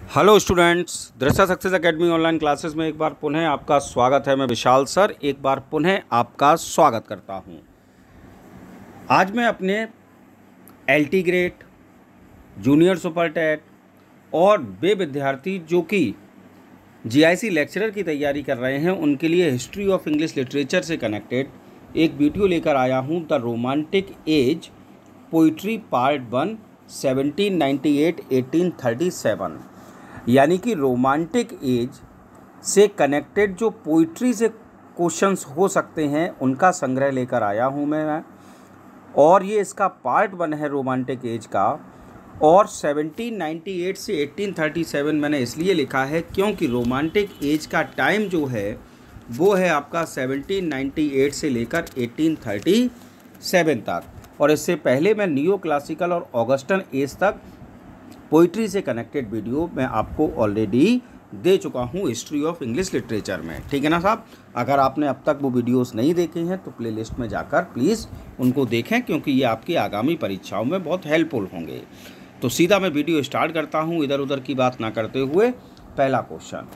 Hello students, दृश्य success academy online classes में एक बार पुनः आपका स्वागत है। मैं विशाल सर एक बार पुनः आपका स्वागत करता हूं। आज मैं अपने LT grade, junior super TET और वे विद्यार्थी जो कि जीआईसी लेक्चरर की तैयारी कर रहे हैं उनके लिए हिस्ट्री ऑफ इंग्लिश लिटरेचर से कनेक्टेड एक वीडियो लेकर आया हूं। The romantic as poetry part 1 1798-1837 यानी कि रोमांटिक एज से कनेक्टेड जो पोइट्री से क्वेश्चंस हो सकते हैं उनका संग्रह लेकर आया हूं मैं। और ये इसका पार्ट 1 है रोमांटिक एज का। और 1798 से 1837 मैंने इसलिए लिखा है क्योंकि रोमांटिक एज का टाइम जो है वो है आपका 1798 से लेकर 1837 तक। और इससे पहले मैं नियो क्लासिकल और ऑगस्टन एज तक पोइट्री से कनेक्टेड वीडियो मैं आपको ऑलरेडी दे चुका हूँ हिस्ट्री ऑफ इंग्लिश लिटरेचर में। ठीक है ना साहब। अगर आपने अब तक वो वीडियोस नहीं देखे हैं तो प्लेलिस्ट में जाकर प्लीज़ उनको देखें क्योंकि ये आपकी आगामी परीक्षाओं में बहुत हेल्पफुल होंगे। तो सीधा मैं वीडियो स्टार्ट करता हूँ इधर उधर की बात ना करते हुए। पहला question,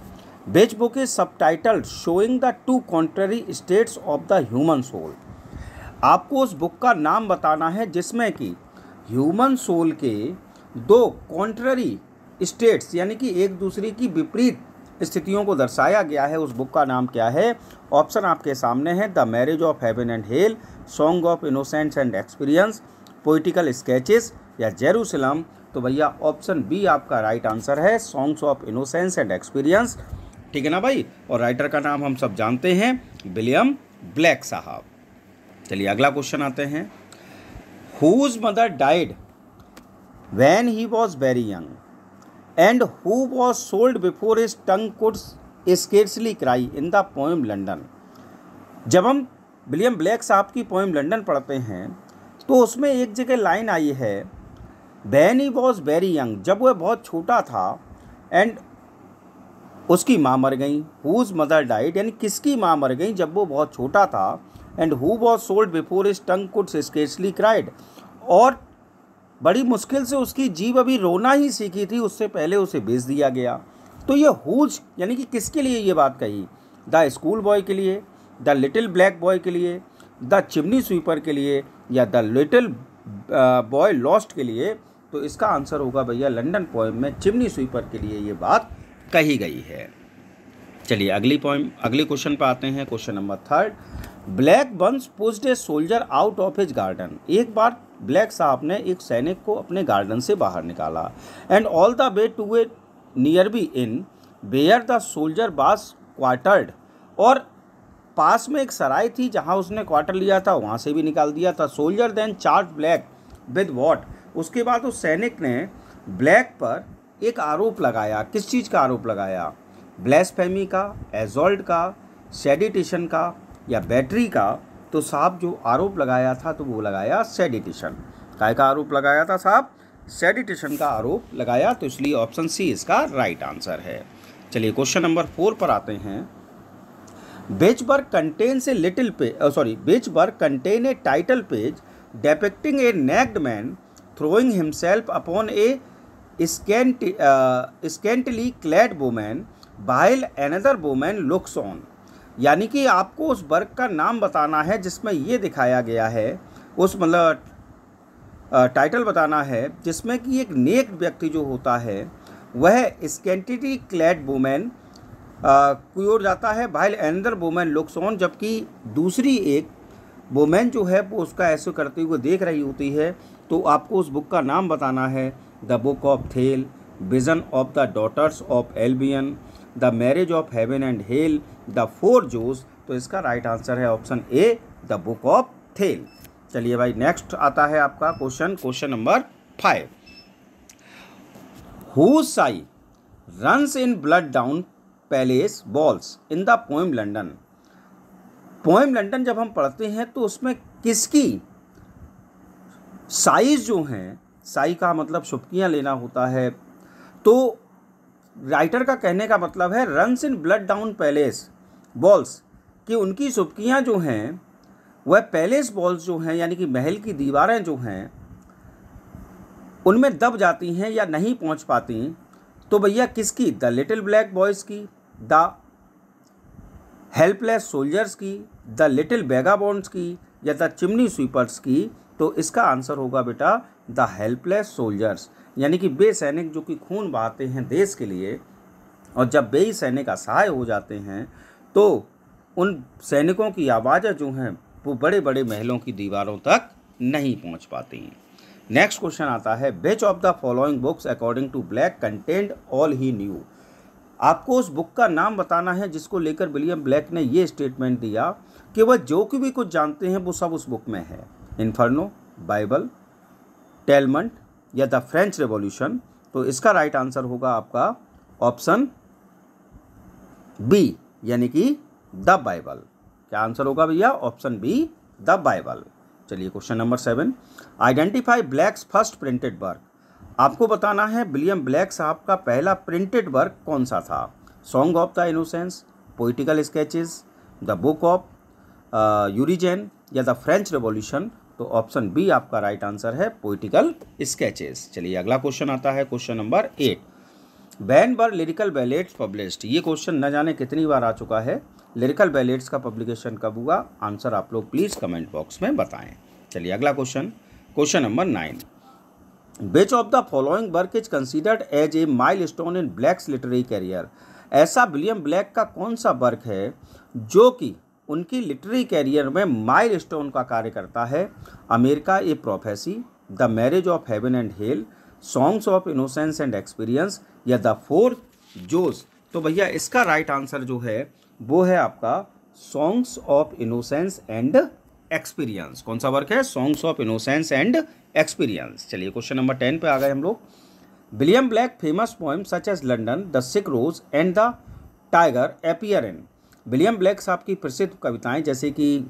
which book is subtitled showing the two contrary states of the human soul. आपको उस बुक का नाम बताना है जिसमें कि ह्यूमन सोल के दो कॉन्ट्ररी स्टेट्स यानी कि एक दूसरे की विपरीत स्थितियों को दर्शाया गया है। उस बुक का नाम क्या है? ऑप्शन आपके सामने है। The marriage of heaven and hello, song of innocence and experience, poetical sketches या जेरूसलम। तो भैया ऑप्शन बी आपका राइट आंसर है, songs of innocence and experience. ठीक है ना भाई। और राइटर का नाम हम सब जानते हैं, विलियम ब्लैक साहब। चलिए अगला क्वेश्चन आते हैं। Whose mother died when he was very young and who was sold before his tongue could scarcely cry in the poem London। जब हम विलियम ब्लैक साहब की पोएम लंदन पढ़ते हैं तो उसमें एक जगह लाइन आई है when he was very young, जब वह बहुत छोटा था, एंड उसकी माँ मर गई। whose mother died यानी किसकी माँ मर गई जब वो बहुत छोटा था, and who was sold before his tongue could scarcely cried, और बड़ी मुश्किल से उसकी जीभ अभी रोना ही सीखी थी, उससे पहले उसे बेच दिया गया। तो ये हुज यानी कि किसके लिए ये बात कही? द स्कूल बॉय के लिए, द लिटिल ब्लैक बॉय के लिए, द चिमनी स्वीपर के लिए या द लिटिल बॉय लॉस्ट के लिए? तो इसका आंसर होगा भैया लंदन पोएम में चिमनी स्वीपर के लिए ये बात कही गई है। चलिए अगले क्वेश्चन पर आते हैं। Question number 3, Blake once pushed a soldier out of his garden. एक बार ब्लैक साहब ने एक सैनिक को अपने गार्डन से बाहर निकाला। And all the way to a nearby inn where the soldier was quartered, और पास में एक सराय थी जहां उसने क्वार्टर लिया था, वहां से भी निकाल दिया था। Soldier then charge Blake with what, उसके बाद उस सैनिक ने ब्लैक पर एक आरोप लगाया। किस चीज़ का आरोप लगाया? ब्लेस्फेमी का, एजॉल्ट का, सेडिटिशन का या बैटरी का? तो साहब जो आरोप लगाया था तो वो लगाया सेडिटिशन। काय का आरोप लगाया था साहब? सेडिटिशन का आरोप लगाया। तो इसलिए ऑप्शन सी इसका राइट आंसर है। चलिए क्वेश्चन नंबर 4 पर आते हैं। Which work contains a little page which work contain a title page depicting a naked man throwing himself upon a scantily clad woman while another woman looks on. यानी कि आपको उस work का नाम बताना है जिसमें ये दिखाया गया है, उस मतलब टाइटल बताना है जिसमें कि एक नेक्ड व्यक्ति जो होता है वह स्कैंटिली क्लैड वुमेन की ओर जाता है, while another women looks on, जबकि दूसरी एक वुमेन जो है वो उसका ऐसे करते हुए देख रही होती है। तो आपको उस बुक का नाम बताना है, the book of Thel, vision of the daughters of Albion, the marriage of heaven and hell, the four Zoas. तो इसका राइट आंसर है option a, the book of Thel. चलिए भाई नेक्स्ट आता है आपका question number 5। Whose sigh runs in blood down palace walls in the poem London. Poem London जब हम पढ़ते हैं तो उसमें किसकी साइज जो हैं, साई का मतलब शुबकियाँ लेना होता है। तो राइटर का कहने का मतलब है runs in blood down palace walls, कि उनकी शुबकियाँ जो हैं वह पैलेस वॉल्स जो हैं यानी कि महल की दीवारें जो हैं उनमें दब जाती हैं या नहीं पहुंच पाती। तो भैया किसकी? द लिटिल ब्लैक बॉयज़ की, द हेल्पलेस सोल्जर्स की, द लिटिल वेगाबॉन्ड्स की, या द चिमनी स्वीपर्स की? तो इसका आंसर होगा बेटा द हेल्पलेस सोल्जर्स, यानी कि वे सैनिक जो कि खून बहाते हैं देश के लिए, और जब वे ही सैनिक असहाय हो जाते हैं तो उन सैनिकों की आवाज़ें जो हैं वो बड़े बड़े महलों की दीवारों तक नहीं पहुंच पाती हैं। नेक्स्ट क्वेश्चन आता है, which of the following books according to Blake contained all he knew? आपको उस बुक का नाम बताना है जिसको लेकर विलियम ब्लैक ने ये स्टेटमेंट दिया कि वह जो कि भी कुछ जानते हैं वो सब उस बुक में है। इन्फर्नो, बाइबल, टेलमंट या द फ्रेंच रेवोल्यूशन? तो इसका राइट आंसर होगा आपका ऑप्शन बी, यानी कि द बाइबल। क्या आंसर होगा भैया? Option b, the Bible. चलिए question number 7, identify Blake's first printed work. आपको बताना है विलियम ब्लैक साहब का पहला प्रिंटेड वर्क कौन सा था? Song of the innocence, poetical sketches, the book of Urizen या द फ्रेंच रेवोल्यूशन? तो ऑप्शन बी आपका राइट आंसर है, पोइटिकल स्केचेस। चलिए अगला क्वेश्चन आता है question number 8, when were lyrical ballads published? ये क्वेश्चन न जाने कितनी बार आ चुका है। लिरिकल बैलेट्स का पब्लिकेशन कब हुआ? आंसर आप लोग प्लीज़ कमेंट बॉक्स में बताएं। चलिए अगला question, question number 9, which of the following work is considered as a milestone in Blake's literary career? ऐसा विलियम ब्लैक का कौन सा वर्क है जो कि उनकी लिटरेरी कैरियर में माइलस्टोन का कार्य करता है? America A prophecy, the marriage of heaven and hello, songs of innocence and experience या द फोर जोज? तो भैया इसका राइट आंसर जो है वो है आपका songs of innocence and experience. कौन सा वर्क है? Songs of innocence and experience. चलिए क्वेश्चन नंबर 10 पे आ गए हम लोग। William Blake famous poem such as London, the sick rose and the tiger appear in? William Blake साहब की प्रसिद्ध कविताएं जैसे कि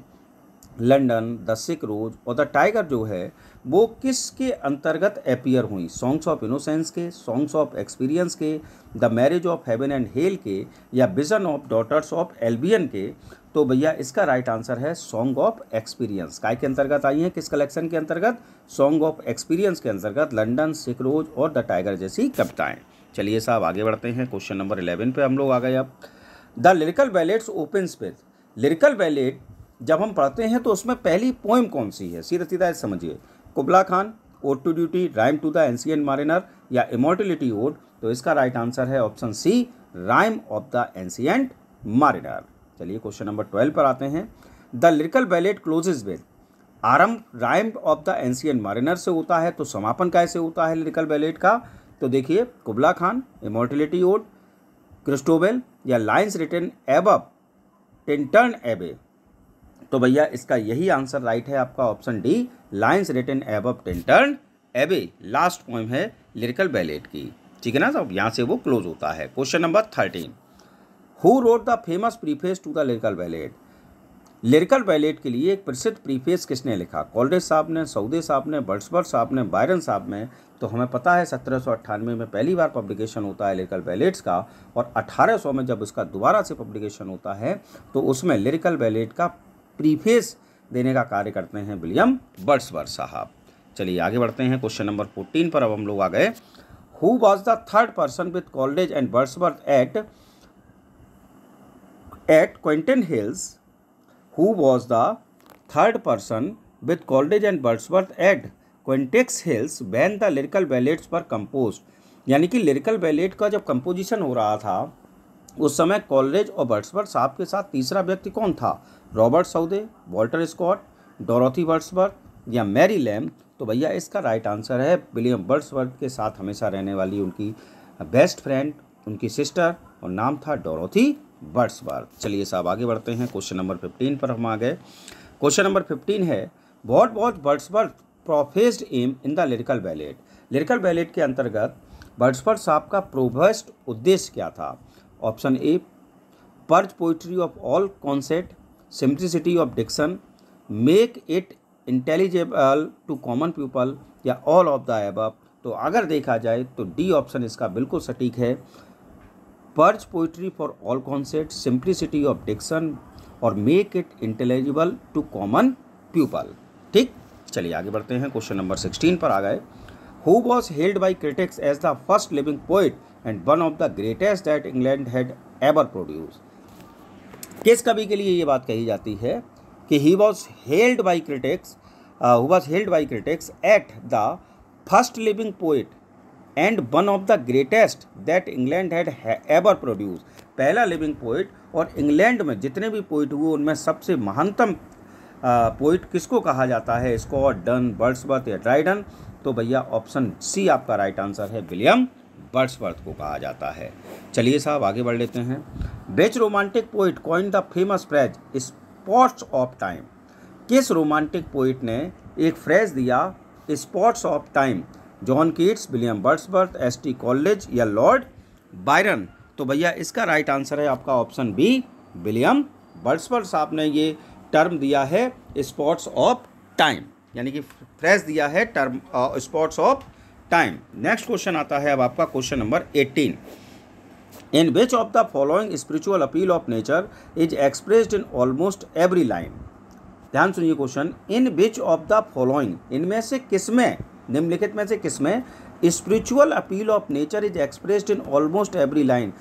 लंदन, द सिक रोज और द टाइगर जो है वो किसके अंतर्गत अपीयर हुई? सॉन्ग्स ऑफ इनोसेंस के, सॉन्ग्स ऑफ एक्सपीरियंस के, the marriage of heaven and hell के, या vision of daughters of Albion के? तो भैया इसका राइट आंसर है सॉन्ग ऑफ एक्सपीरियंस। काय के अंतर्गत आई हैं? किस कलेक्शन के अंतर्गत? सॉन्ग ऑफ एक्सपीरियंस के अंतर्गत लंदन, सिक रोज और द टाइगर जैसी कविताएं। चलिए साहब आगे बढ़ते हैं, क्वेश्चन नंबर 11 पे हम लोग आ गए। अब the lyrical ballads opens with, lyrical ballot जब हम पढ़ते हैं तो उसमें पहली पोएम कौन सी है? सीधा सीधा समझिए, Kubla Khan, ode to duty, rime to the ancient mariner या इमॉर्टलिटी ओड? तो इसका राइट आंसर है option c, rime of the ancient mariner. चलिए क्वेश्चन नंबर 12 पर आते हैं। The lyrical ballad closes with, आरंभ rime of the ancient mariner से होता है तो समापन कैसे होता है लिरिकल बैलेट का? तो देखिए, कुबला खान, इमॉर्टलिटी ओड, क्रिस्टोबेल या lines written above Tintern Abbey? तो भैया इसका यही आंसर राइट है आपका option D, lines written above Tintern Abbey last poem है लिरिकल बैलेट की। ठीक है ना साहब, यहाँ से वो क्लोज होता है। Question number 13, who wrote the famous preface to the lyrical ballad? Lyrical ballad के लिए एक प्रसिद्ध प्रीफेस किसने लिखा? कॉलरेज साहब ने, सऊदे साहब ने, वर्ड्सवर्थ साहब ने, बायरन साहब ने? तो हमें पता है 1798 में पहली बार पब्लिकेशन होता है लिरिकल बैलेट्स का, और 1800 में जब उसका दोबारा से पब्लिकेशन होता है तो उसमें लिरिकल बैलेट का प्रीफेस देने का कार्य करते हैं विलियम वर्ड्सवर्थ साहब। चलिए आगे बढ़ते हैं, क्वेश्चन नंबर 14 पर अब हम लोग आ गए। Who was the third person with Coleridge and Wordsworth at Quantock hills? Who was the third person with Coleridge and Wordsworth at Quintex Hills when the lyrical ballads were composed? यानी कि lyrical ballot का जब composition हो रहा था उस समय Coleridge और वर्ड्सवर्थ साहब के साथ तीसरा व्यक्ति कौन था? Robert Southey, Walter Scott, Dorothy Wordsworth या मैरी लैम? तो भैया इसका राइट आंसर है विलियम वर्ड्सवर्थ के साथ हमेशा रहने वाली उनकी बेस्ट फ्रेंड, उनकी सिस्टर, और नाम था डोरोथी वर्ड्सवर्थ। चलिए साहब आगे बढ़ते हैं, क्वेश्चन नंबर 15 पर हम आ गए। क्वेश्चन नंबर 15 है, what was Wordsworth professed aim in the lyrical ballad? Lyrical ballad के अंतर्गत वर्ड्सवर्थ साहब का प्रोफेस्ड उद्देश्य क्या था? Option A, purge poetry of all concept, simplicity of diction, make it intelligible to common people, या all of the above? तो अगर देखा जाए तो डी ऑप्शन इसका बिल्कुल सटीक है, purge poetry for all concept, simplicity of diction और make it intelligible to common people. ठीक, चलिए आगे बढ़ते हैं, क्वेश्चन नंबर 16 पर आ गए। Who was held by critics as the first living poet and one of the greatest that England had ever produce. किस कवि के लिए ये बात कही जाती है कि he was held by critics at the first living poet and one of the greatest that England had ever produce. पहला लिविंग पोइट और इंग्लैंड में जितने भी पोइट हुए उनमें सबसे महानतम पोइट किसको कहा जाता है? स्कॉट, डन, वर्ड्सवर्थ या ड्राइडन? तो भैया ऑप्शन सी आपका राइट आंसर है, विलियम वर्ड्सवर्थ को कहा जाता है। चलिए साहब आगे बढ़ लेते हैं। Which romantic poet coined the famous phrase spots of time? किस रोमांटिक पोइट ने एक फ्रेज दिया spots of time? John Keats, William Wordsworth, S T. Coleridge या लॉर्ड बायरन? तो भैया इसका राइट आंसर है आपका ऑप्शन बी, विलियम वर्ड्सवर्थ साहब ने ये टर्म दिया है स्पॉट्स ऑफ टाइम, यानी कि फ्रेज दिया है term spots of time. Next question आता है अब आपका question number 18। In which of the following spiritual appeal of nature is expressed in almost every line? ध्यान सुनिए question, in which of the following, इनमें से किसमें, निम्नलिखित में से किसमें spiritual appeal of nature is expressed in almost every line?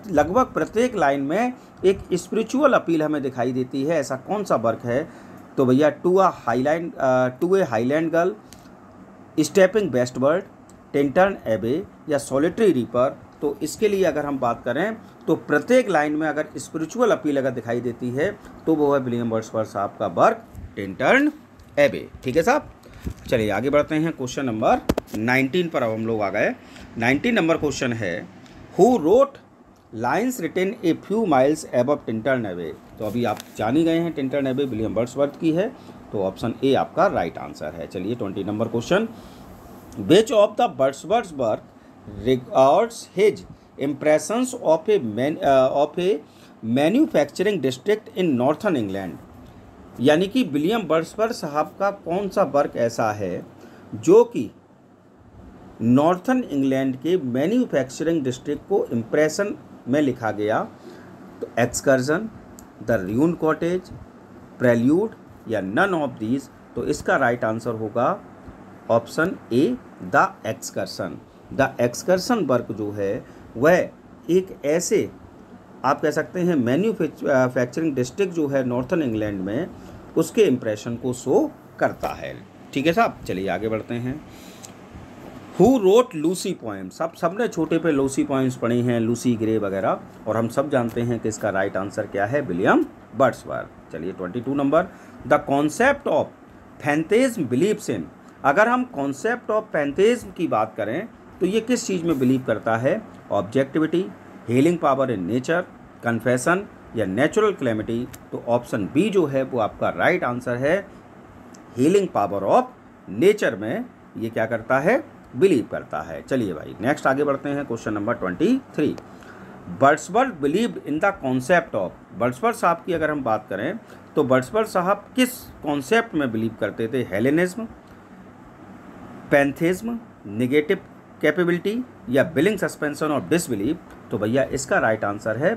लगभग प्रत्येक लाइन में एक स्पिरिचुअल अपील हमें दिखाई देती है, ऐसा कौन सा वर्क है? तो भैया to a highland girl, stepping westward, Tintern Abbey या सॉलिटरी रीपर? तो इसके लिए अगर हम बात करें तो प्रत्येक लाइन में अगर स्पिरिचुअल अपील अगर दिखाई देती है तो वो है विलियम वर्ड्सवर्थ साहब का वर्क टिंटर्न एबे। ठीक है साहब, चलिए आगे बढ़ते हैं। क्वेश्चन नंबर 19 पर अब हम लोग आ गए। 19 नंबर क्वेश्चन है, who wrote lines written a few miles above Tintern Abbey? तो अभी आप जान ही गए हैं टिंटर्न एबे विलियम वर्ड्सवर्थ की है, तो ऑप्शन ए आपका राइट आंसर है। चलिए 20 number question, which of the Wordsworth work records his impressions of A manufacturing district in northern England? यानी कि विलियम वर्ड्सवर्थ साहब का कौन सा वर्क ऐसा है जो कि नॉर्थर्न इंग्लैंड के मैन्युफैक्चरिंग डिस्ट्रिक्ट को इम्प्रेशन में लिखा गया? तो excursion, the ruin cottage, prelude या नन ऑफ दीज? तो इसका राइट आंसर होगा option a, the excursion. The excursion work जो है वह एक ऐसे आप कह सकते हैं मैन्युफैक्चरिंग डिस्ट्रिक्ट जो है नॉर्थर्न इंग्लैंड में उसके इम्प्रेशन को शो करता है। ठीक है साहब, चलिए आगे बढ़ते हैं। Who wrote Lucy poem? सबने छोटे पे लूसी पोएम्स पढ़ी हैं, लूसी ग्रे वगैरह, और हम सब जानते हैं कि इसका राइट आंसर क्या है, विलियम वर्ड्सवर्थ। चलिए 22 number, the concept of phantasm believes in? अगर हम कॉन्सेप्ट ऑफ फैंटेज्म की बात करें तो ये किस चीज़ में बिलीव करता है? Objectivity, healing power in nature, confession या नेचुरल क्लेमिटी? तो ऑप्शन बी जो है वो आपका राइट आंसर है, हीलिंग पावर ऑफ नेचर में ये क्या करता है, बिलीव करता है। चलिए भाई नेक्स्ट आगे बढ़ते हैं। Question number 23, Wordsworth believed in the concept of? Wordsworth साहब की अगर हम बात करें तो वर्ड्सवर्थ साहब किस कॉन्सेप्ट में बिलीव करते थे? हेलेनिज्म, पैंथेज्म, नेगेटिव कैपेबिलिटी या बिलिंग सस्पेंशन ऑफ डिसबिलीफ? तो भैया इसका राइट आंसर है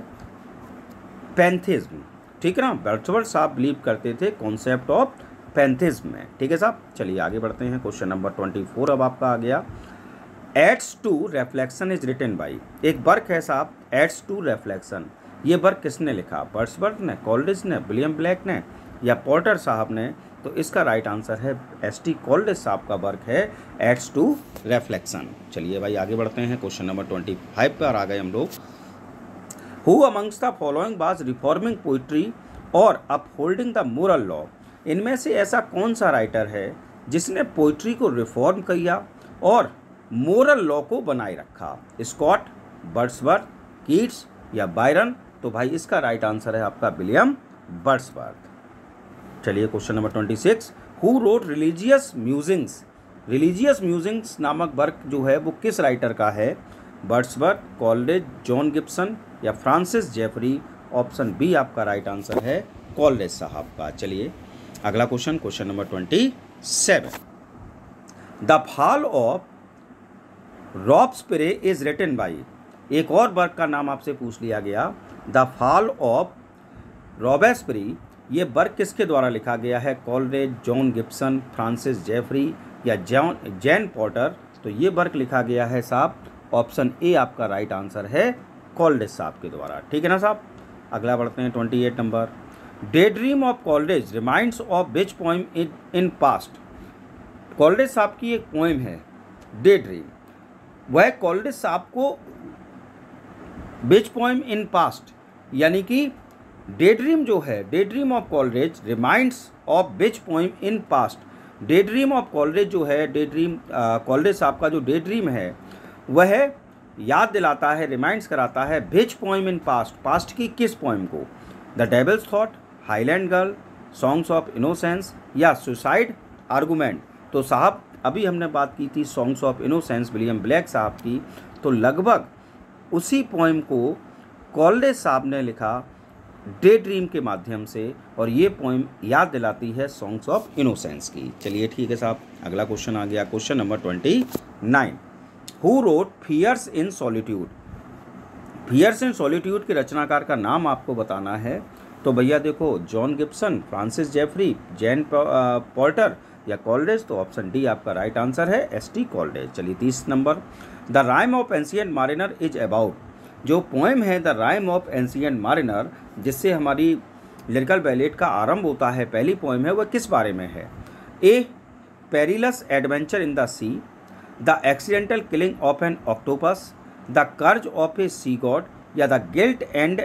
पैंथेज्म। ठीक है ना, वर्ड्सवर्थ साहब बिलीव करते थे कॉन्सेप्ट ऑफ पैंथेज्म में। ठीक है साहब, चलिए आगे बढ़ते हैं। क्वेश्चन नंबर 24 अब आपका आ गया, aids to reflection is written by? एक वर्क है साहब एड्स टू रिफ्लेक्शन, ये वर्क किसने लिखा? वर्ड्सवर्थ ने, कॉलेरिज ने, विलियम ब्लेक ने या पॉटर साहब ने? तो इसका राइट आंसर है एस.टी. कॉलेरिज साहब का वर्क है एड्स टू रिफ्लेक्शन। चलिए भाई आगे बढ़ते हैं। क्वेश्चन नंबर 25 पर आ गए हम लोग। Who amongst the following was reforming poetry और अपहोल्डिंग द मोरल लॉ? इनमें से ऐसा कौन सा राइटर है जिसने पोइट्री को रिफॉर्म किया और मोरल लॉ को बनाए रखा? स्कॉट, वर्ड्सवर्थ, कीट्स या बायरन? तो भाई इसका राइट आंसर है आपका विलियम वर्ड्सवर्थ। चलिए question number 26, who wrote religious musings? Religious musings नामक वर्क जो है वो किस राइटर का है? वर्ड्सवर्थ, कॉलेरिज, जॉन गिब्सन या फ्रांसिस जेफरी? ऑप्शन बी आपका राइट आंसर है कॉलेरिज साहब का। चलिए अगला question, question number 27, the fall of Robespierre is written by? एक और वर्क का नाम आपसे पूछ लिया गया, द फॉल ऑफ रॉबस्पियरे, ये वर्क किसके द्वारा लिखा गया है? Coleridge, John Gibson, Francis Jeffrey या जैन पॉटर? तो ये वर्क लिखा गया है साहब, ऑप्शन ए आपका राइट आंसर है कॉलरिज साहब के द्वारा। ठीक है ना साहब। अगला बढ़ते हैं 28 number. Day dream of Coleridge reminds of which poem in past. Coleridge साहब की एक पोइम है डे ड्रीम, वह कॉलरिज साहब को विच पोइम इन पास्ट, यानी कि डे ड्रीम जो है, day dream of Coleridge reminds of which poem in past. Day dream of Coleridge जो है, डे ड्रीम कॉलरिज साहब का जो डे ड्रीम है वह याद दिलाता है, रिमाइंड्स कराता है which poem in past, past की किस पोइम को। The devil's thought, highland girl, songs of innocence या सुसाइड आर्गूमेंट। तो साहब अभी हमने बात की थी songs of innocence William Blake साहब की, तो लगभग उसी पोइम को कॉलरिज साहब ने लिखा डे ड्रीम के माध्यम से, और ये पोइम याद दिलाती है सॉन्ग्स ऑफ इनोसेंस की। चलिए ठीक है साहब। अगला क्वेश्चन आ गया, question number 29। Who wrote fears in solitude. Fears in solitude के रचनाकार का नाम आपको बताना है। तो भैया देखो, John Gibson, Francis Jeffrey, Jane Porter या कॉलरिज। तो ऑप्शन डी आपका राइट आंसर है, एस.टी. कॉलरिज। चलिए 30 number. The rime of ancient mariner is about. जो पोएम है the rime of ancient mariner, जिससे हमारी लिरिकल बैलेट का आरंभ होता है, पहली पोएम है, वह किस बारे में है। A perilous adventure in the sea, the accidental killing of an octopus, the curse of a sea god या the guilt and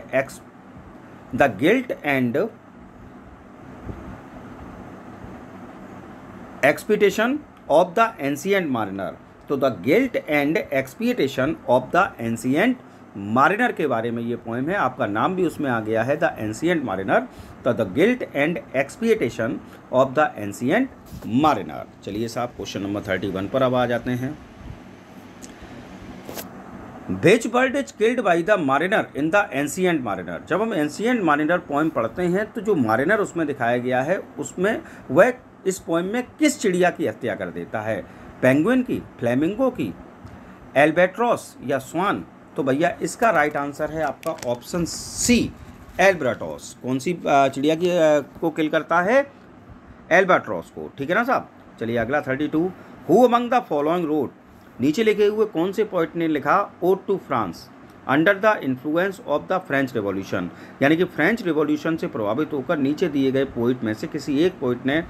expiation of the ancient mariner. तो the guilt and expiation of the ancient mariner के बारे में ये poem है। आपका नाम भी उसमें आ गया है, द एंशिएंट मारिनर। तो the guilt and expiation of the ancient mariner. चलिए साहब क्वेश्चन नंबर 31 पर अब आ जाते हैं। Which bird is killed by the mariner in the ancient mariner. जब हम एंशिएंट मारिनर पोएम पढ़ते हैं तो जो मारिनर उसमें दिखाया गया है, उसमें वह इस पोएम में किस चिड़िया की हत्या कर देता है। पेंगुइन की, फ्लेमिंगो की, एल्बेट्रॉस या स्वान। तो भैया इसका राइट आंसर है आपका ऑप्शन सी, एल्बेट्रॉस। कौन सी चिड़िया की को किल करता है, एल्बेट्रॉस को। ठीक है ना साहब। चलिए अगला 32। Who among the following wrote. नीचे लिखे हुए कौन से पोइट ने लिखा ode to France under the influence of the French revolution. यानी कि फ्रेंच रिवॉल्यूशन से प्रभावित होकर नीचे दिए गए पोइट में से किसी एक पोइट ने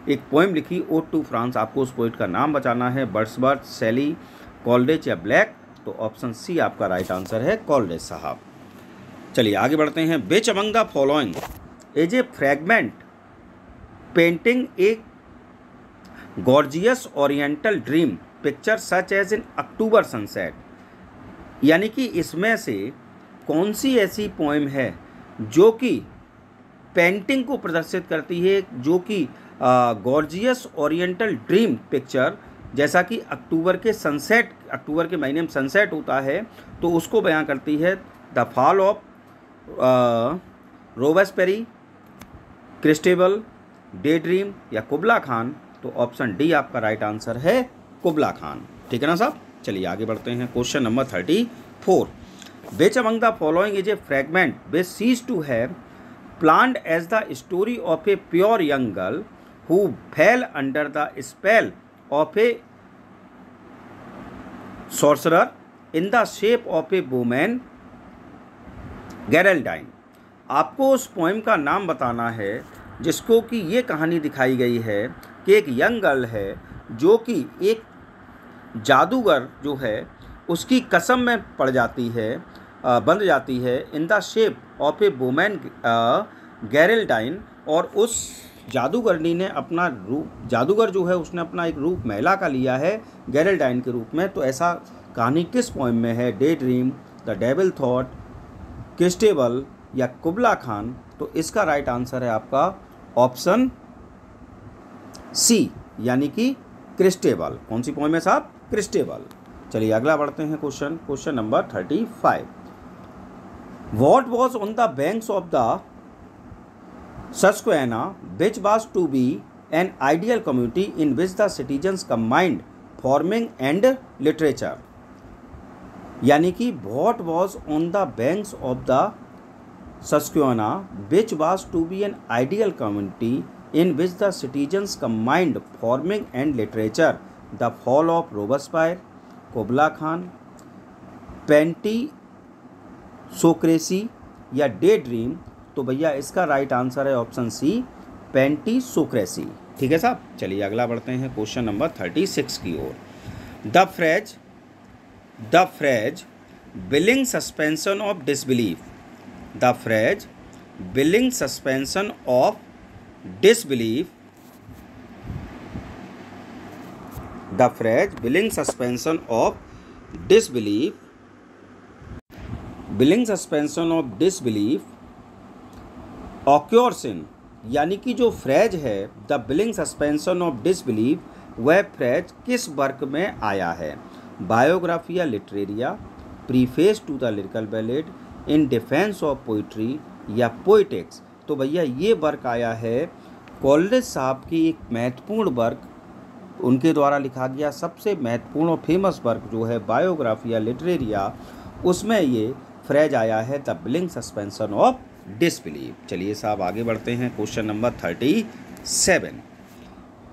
एक पोएम लिखी ओड टू फ्रांस। आपको उस पोइट का नाम बचाना है, वर्ड्सवर्थ, शेली, कॉलरिज या ब्लैक। तो ऑप्शन सी आपका राइट आंसर है, कॉलरिज साहब। चलिए आगे बढ़ते हैं। Which among the following is a fragment painting a gorgeous oriental dream picture such as in October sunset. यानी कि इसमें से कौन सी ऐसी पोएम है जो कि पेंटिंग को प्रदर्शित करती है, जो कि गॉर्जियस ओरिएंटल ड्रीम पिक्चर, जैसा कि अक्टूबर के सनसेट, अक्टूबर के महीने में सनसेट होता है, तो उसको बयां करती है। The fall of Robespierre, Christabel, day dream या कुबला खान। तो ऑप्शन डी आपका राइट आंसर है, कुबला खान। ठीक है ना साहब। चलिए आगे बढ़ते हैं। Question number 34। Which among the following is a fragment which सीज to have planned as the story of a pure young girl who fell under the spell of a sorcerer in the shape of a woman Geraldine। आपको उस poem का नाम बताना है जिसको कि ये कहानी दिखाई गई है कि एक यंग गर्ल है जो कि एक जादूगर जो है उसकी कसम में पड़ जाती है, बंध जाती है, in the shape of a woman Geraldine. और उस जादूगरनी ने अपना रूप, जादूगर जो है उसने अपना एक रूप महिला का लिया है गैरेल्डाइन के रूप में। तो ऐसा कहानी किस पोएम में है, day dream, the devil thought, Christabel या कुबला खान। तो इसका राइट आंसर है आपका ऑप्शन सी, यानी कि क्रिस्टेबल। कौन सी पोएम है साहब, क्रिस्टेबल। चलिए अगला बढ़ते हैं question number 35। What was on the banks of the Susquehanna, which was to be an ideal community in which the citizens combined farming and literature। यानी कि what was on the banks of the Susquehanna, which was to be an ideal community in which the citizens combined farming and literature। The fall of Robespierre, Kubla Khan, pantisocracy या day dream? तो भैया इसका right answer है option C, pantisocracy. ठीक है साहब, चलिए अगला बढ़ते हैं क्वेश्चन नंबर 36 की ओर। The phrase willing suspension of disbelief, the phrase willing suspension of disbelief, the phrase willing suspension of disbelief, willing suspension of disbelief occurs in, यानी कि जो फ्रेज है the willing suspension of disbelief, वह phrase किस work में आया है? Biographia Literaria, preface to the lyrical ballad, in defence of poetry या पोइटिक्स? तो भैया ये वर्क आया है कॉलरिज साहब की एक महत्वपूर्ण वर्क, उनके द्वारा लिखा गया सबसे महत्वपूर्ण और फेमस वर्क जो है बायोग्राफिया लिटरेरिया, उसमें ये फ्रेज आया है the willing suspension of disbelief. चलिए साहब आगे बढ़ते हैं question number 37।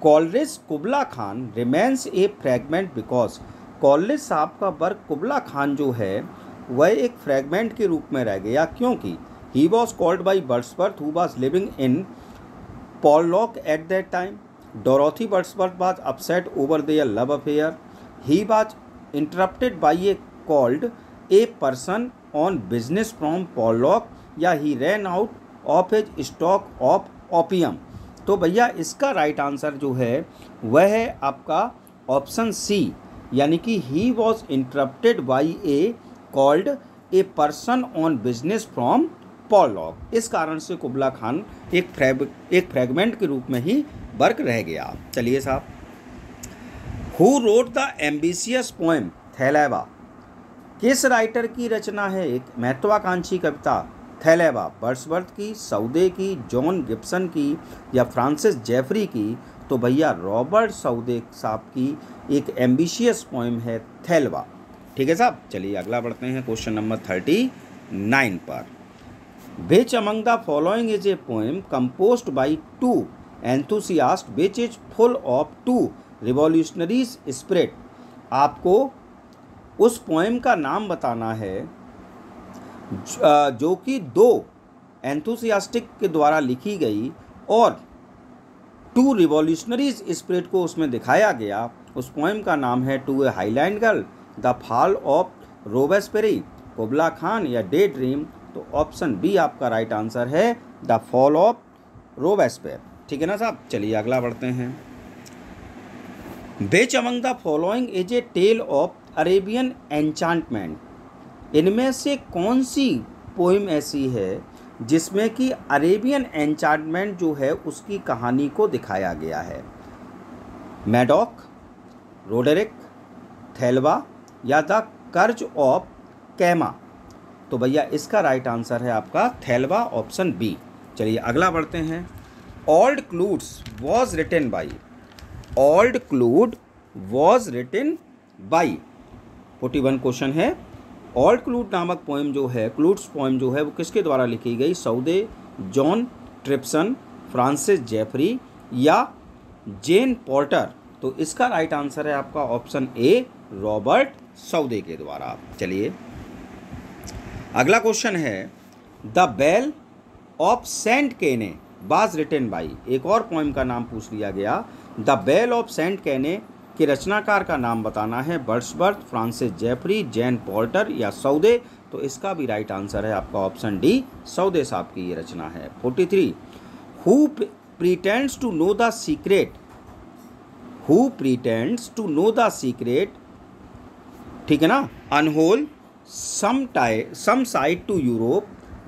Coleridge कुबला Khan remains A fragment because, Coleridge साहब का वर्क कुबला खान जो है वह एक फ्रैगमेंट के रूप में रह गया, क्योंकि he was called by Wordsworth who was living in Porlock at that time, Dorothy Wordsworth was upset over their love affair, he was interrupted by a called a person on business from Porlock, या he ran out of his stock of opium? तो भैया इसका right answer जो है वह है आपका option सी, यानी कि ही was interrupted by a called a person on business from Pollock. इस कारण से कुबला खान एक फ्रैगमेंट के रूप में ही वर्क रह गया। चलिए साहब, who wrote the ambitious poem Thalaba, किस राइटर की रचना है एक महत्वाकांक्षी कविता थैलेबा? वर्ड्सवर्थ की, सौदे की, जॉन गिब्सन की या फ्रांसिस जेफरी की? तो भैया रॉबर्ट सौदे साहब की एक एम्बिशियस पोएम है थैलेबा। ठीक है साहब, चलिए अगला बढ़ते हैं क्वेश्चन नंबर 39 पर। Which among the following is a poem composed by two enthusiast which is full of two revolutionaries spirit? आपको उस पोएम का नाम बताना है जो कि दो एंथुसियास्टिक के द्वारा लिखी गई और टू रिवॉल्यूशनरीज स्पिरिट को उसमें दिखाया गया। उस पोएम का नाम है to a highland girl, the fall of Robespierre, Kubla Khan या डे ड्रीम? तो ऑप्शन बी आपका राइट आंसर है द फॉल ऑफ रोबेस्पेयर। ठीक है ना साहब, चलिए अगला बढ़ते हैं। Which among the following is a tale of Arabian enchantment, इनमें से कौन सी पोइम ऐसी है जिसमें कि अरेबियन एन्चांटमेंट जो है उसकी कहानी को दिखाया गया है? मैडॉक, रोडरिक, थैलेबा या द कर्ज ऑफ कैमा? तो भैया इसका राइट आंसर है आपका थैलेबा, ऑप्शन बी। चलिए अगला बढ़ते हैं। Old clouds was written by, old cloud was written by 41 question है। ओल्ड क्लूड नामक पोएम जो है, क्लूड्स पोएम जो है वो किसके द्वारा लिखी गई? सौदे, जॉन ट्रिप्सन, फ्रांसिस जेफरी या जेन पोर्टर? तो इसका राइट आंसर है आपका ऑप्शन ए, रॉबर्ट सौदे के द्वारा। चलिए अगला क्वेश्चन है। द बेल ऑफ सेंट केने वाज रिटन बाई, एक और पोएम का नाम पूछ लिया गया। द बेल ऑफ सेंट केने के रचनाकार का नाम बताना है। Wordsworth, Francis Jeffrey, Jane Porter या सौदे? तो इसका भी राइट आंसर है आपका ऑप्शन डी, सौदे साहब की ये रचना है। 43 who pretends to know the secret, who pretends to know the secret, ठीक है ना, unwholesome side to Europe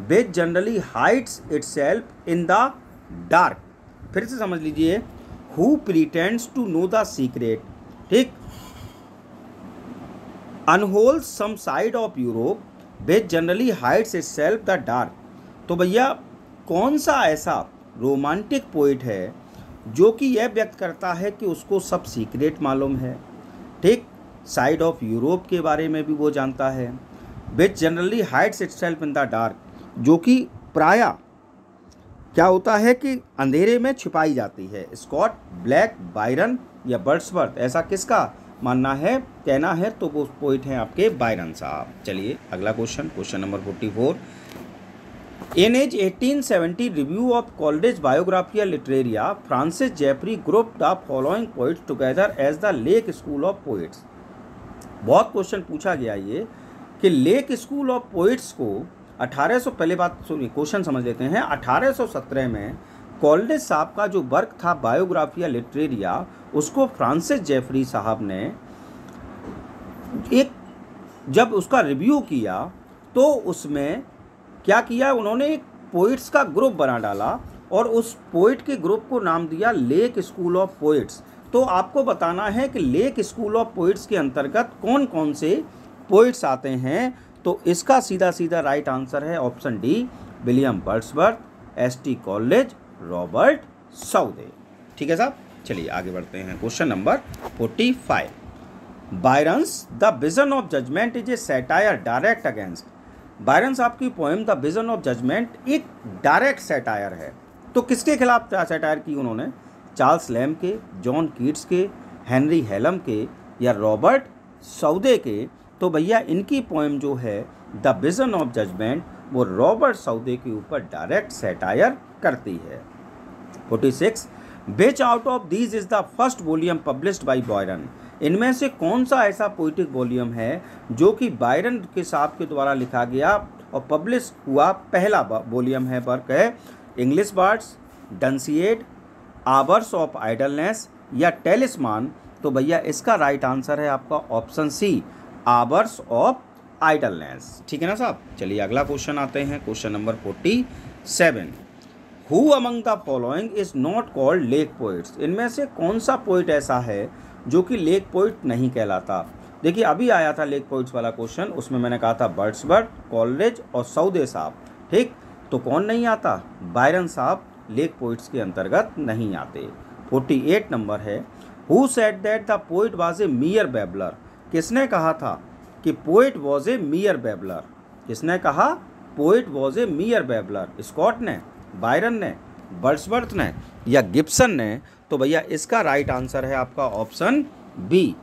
which generally hides itself in the dark? फिर से समझ लीजिए, who pretends to know the secret, ठीक, unwholesome side of Europe which generally hides itself the dark? तो भैया कौन सा ऐसा रोमांटिक पोइट है जो कि यह व्यक्त करता है कि उसको सब सीक्रेट मालूम है, ठीक, साइड ऑफ यूरोप के बारे में भी वो जानता है, which generally hides itself in the dark, जो कि प्रायः क्या होता है कि अंधेरे में छिपाई जाती है? स्कॉट, ब्लैक, बायरन या वर्ड्सवर्थ, ऐसा किसका मानना है, कहना है, तो वो पोइट हैं आपके बायरन साहब। चलिए अगला question number 44। In his 1870 review of Coleridge Biographia Literaria, Francis Jeffrey grouped the following poets together as the Lake School of Poets। बहुत क्वेश्चन पूछा गया ये कि लेक स्कूल ऑफ पोइट्स को 1800, पहले बात सुनिए, क्वेश्चन समझ लेते हैं। 1817 में कॉलरिज साहब का जो वर्क था बायोग्राफिया लिटरेरिया, उसको फ्रांसिस जेफरी साहब ने जब उसका रिव्यू किया तो उसमें क्या किया, उन्होंने एक पोइट्स का ग्रुप बना डाला और उस पोइट के ग्रुप को नाम दिया लेक स्कूल ऑफ पोइट्स। तो आपको बताना है कि लेक स्कूल ऑफ पोइट्स के अंतर्गत कौन कौन से पोइट्स आते हैं। तो इसका सीधा सीधा राइट आंसर है option D, William Wordsworth, S T. Coleridge, Robert Southey. ठीक है साहब, चलिए आगे बढ़ते हैं। क्वेश्चन नंबर 45। Byron's the vision of judgement is a satire direct against. Byron साहब की poem the vision of judgement एक डायरेक्ट सैटायर है। तो किसके खिलाफ सैटायर की उन्होंने, चार्ल्स लैम्ब के, जॉन कीट्स के, हेनरी हेलम के या रॉबर्ट साउदे के। तो भैया इनकी पोएम जो है द विजन ऑफ जजमेंट वो रॉबर्ट साउदे के ऊपर डायरेक्ट सैटायर करती है। 46। विच out of these is the first volume published by Byron. इनमें से कौन सा ऐसा पोइटिक वॉल्यूम है जो कि बायरन के साहब के द्वारा लिखा गया और पब्लिश हुआ पहला वॉल्यूम है, वर्क है English birds, Dunciad, hours of idleness या टेलिस्मान। तो भैया इसका राइट आंसर है आपका option C, hours of idleness. ठीक है ना साहब, चलिए अगला क्वेश्चन आते हैं। Question number 47। Who among the following is not called lake poets. इनमें से कौन सा पोइट ऐसा है जो कि लेक पोइट नहीं कहलाता। देखिए अभी आया था लेक पोइट्स वाला क्वेश्चन, उसमें मैंने कहा था वर्ड्सवर्थ, कॉलरिज और साउदे साहब। ठीक, तो कौन नहीं आता, बायरन साहब लेक पोइट्स के अंतर्गत नहीं आते। 48 नंबर है। Who said that the poet was a mere babbler. किसने कहा था कि poet was a mere babbler. किसने कहा poet was a mere babbler, Scott ने, बायरन ने, वर्ड्सवर्थ ने या गिब्सन ने। तो भैया इसका राइट आंसर है आपका ऑप्शन बी,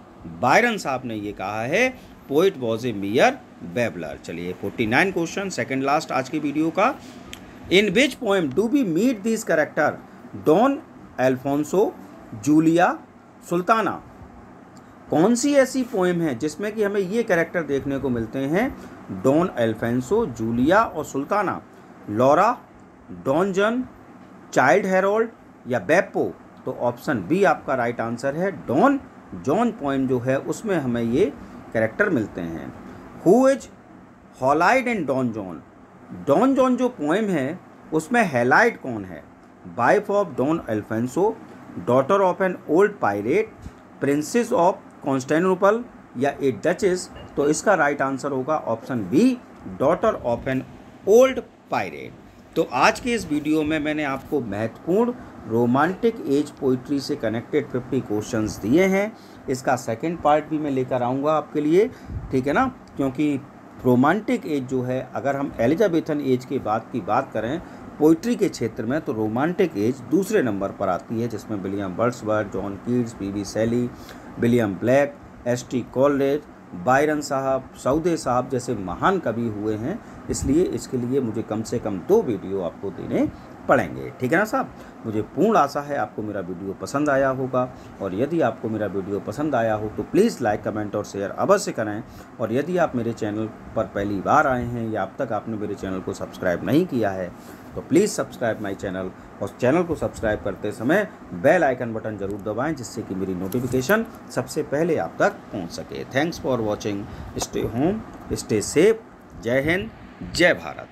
बायरन साहब ने ये कहा है poet was a mere babbler. चलिए 49 क्वेश्चन, सेकंड लास्ट आज की वीडियो का। In which poem do we meet this character, Don Alfonso, Julia, Sultana. कौन सी ऐसी पोएम है जिसमें कि हमें ये कैरेक्टर देखने को मिलते हैं, डॉन अल्फोंसो, जूलिया और Sultana. Laura, Don Juan, Childe Harold या बेप्पो। तो ऑप्शन बी आपका राइट आंसर है, डॉन जॉन पोएम जो है उसमें हमें ये कैरेक्टर मिलते हैं। Who is Haidee and Don Juan. Don Juan जो पोएम है उसमें हेलाइड कौन है, wife of Don Alfonso, daughter of an old pirate, princess of Constantinople या ए डचेस। तो इसका राइट आंसर होगा option B, daughter of an old pirate. तो आज के इस वीडियो में मैंने आपको महत्वपूर्ण रोमांटिक एज पोइट्री से कनेक्टेड 50 क्वेश्चंस दिए हैं। इसका सेकंड पार्ट भी मैं लेकर आऊँगा आपके लिए, ठीक है ना, क्योंकि रोमांटिक एज जो है, अगर हम एलिजाबेथन एज के बाद की बात करें पोइट्री के क्षेत्र में, तो रोमांटिक एज दूसरे नंबर पर आती है, जिसमें William Wordsworth, John Keats, P B. Shelley, William Blake, S T. Coleridge, Byron साहब, साउदे साहब जैसे महान कवि हुए हैं। इसलिए इसके लिए मुझे कम से कम 2 वीडियो आपको देने पड़ेंगे, ठीक है ना साहब। मुझे पूर्ण आशा है आपको मेरा वीडियो पसंद आया होगा, और यदि आपको मेरा वीडियो पसंद आया हो तो प्लीज़ लाइक, कमेंट और शेयर अवश्य करें। और यदि आप मेरे चैनल पर पहली बार आए हैं या अब तक आपने मेरे चैनल को सब्सक्राइब नहीं किया है तो प्लीज़ सब्सक्राइब माई चैनल, और चैनल को सब्सक्राइब करते समय बेल आइकन बटन ज़रूर दबाएं, जिससे कि मेरी नोटिफिकेशन सबसे पहले आप तक पहुंच सके। Thanks for watching, stay home, stay safe. जय हिंद, जय भारत।